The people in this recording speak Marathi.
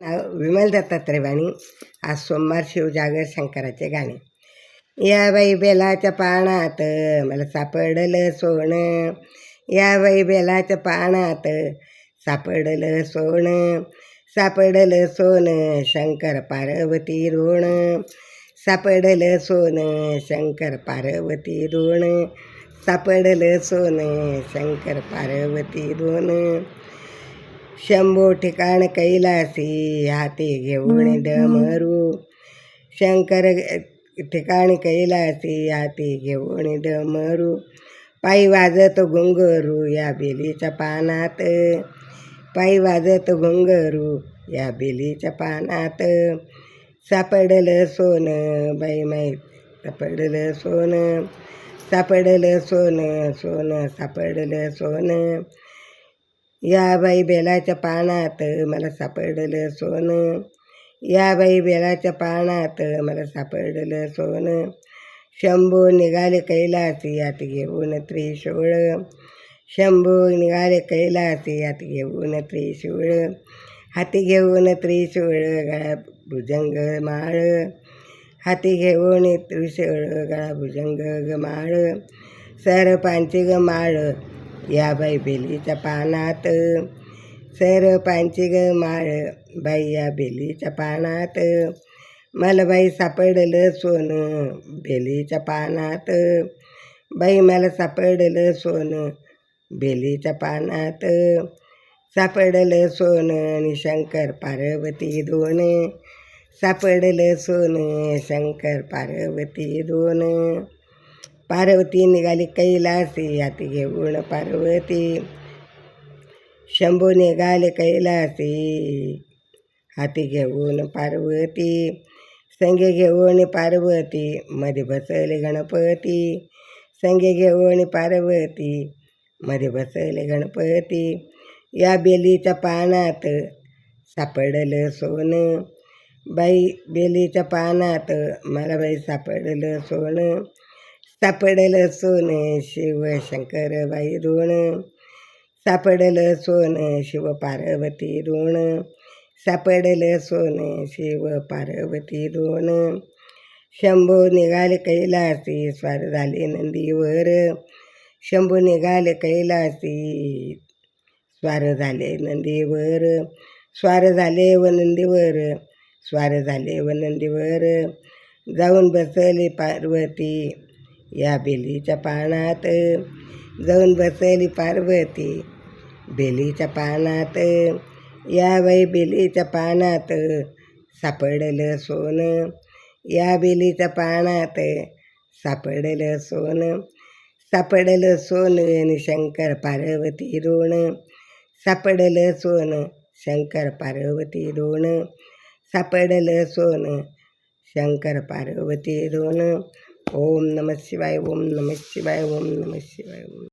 विमल दत्तात्रय वाणी. आज सोमवार शिवजागर शंकराचे गाणे. या बाई बेलाच्या पानात मला सापडलं सोनं, या बाई बेलाच्या पानात सापडलं सोनं, सापडलं सोनं शंकर पार्वती ऋण, सापडलं सोनं शंकर पार्वती ऋण, सापडलं सोनं शंकर पार्वती ऋण. शंभो ठिकाण कैलासी हाती घेऊन डमरू, शंकर ठिकाणी कैलासी हाती घेऊन डमरू, पायी वाजत घुंगरू या बेलीच्या पानात, पायी वाजत घुंगरू या बेलीच्या पानात. सापडलं सोनं बाई माहीत सापडलं सोनं, सापडलं सोनं सोनं सापडलं सोनं. या बाई बेलाच्या पानात मला सापडलं सोनं, या बाई बेलाच्या पानात मला सापडलं सोनं. शंभू निघाले कैलासी हाती घेऊन त्रिशूळ, शंभू निघाले कैलासी हाती घेऊन त्रिशूळ, हाती घेऊन त्रिशूळ गळा भुजंग माळ, हाती घेऊन त्रिशूळ गळा भुजंग माळ. सरपांची ग माळ या बाई बेलीच्या पानात, सरपांची ग माळ बाई या बेलीच्या पानात. मला बाई सापडलं सोनं बेलीच्या पानात, बाई मला सापडलं सोनं बेलीच्या पानात. सापडलं सोनं आणि शंकर पार्वती दोन, सापडलं सोनं शंकर पार्वती दोन. पार्वती निघाली कैलासी हाती घेऊन पार्वती, शंभू निघाले कैलासी हाती घेऊन पार्वती, संगे घेऊन पार्वती मध्ये बसले गणपती, संगे घेऊन पार्वती मध्ये बसले गणपती. या बेलीच्या पानात सापडलं सोनं, बाई बेलीच्या पानात मला बाई सापडलं सोनं, सापडलं सोनं शिव शंकर बाई ऋण, सापडलं सोनं शिव पार्वती ऋण, सापडलं सोनं शिव पार्वती ऋण. शंभू निघाले कैलासी स्वार झाले नंदीवर, शंभू निघाले कैलासी स्वार झाले नंदीवर, स्वार झाले व नंदीवर, स्वार झाले व नंदीवर. जाऊन बसली पार्वती या बेलीच्या पानात, जाऊन बसली पार्वती बेलीच्या पानात. या बाई बेलीच्या पानात सापडलं सोनं, या बेलीच्या पानात सापडलं सोनं, सापडलं सोनं आणि शंकर पार्वती ऋण, सापडलं सोनं शंकर पार्वती ऋण, सापडलं सोनं शंकर पार्वती ऋण. ओम नमः शिवाय, ओम नमः शिवाय, ओम नमः शिवाय.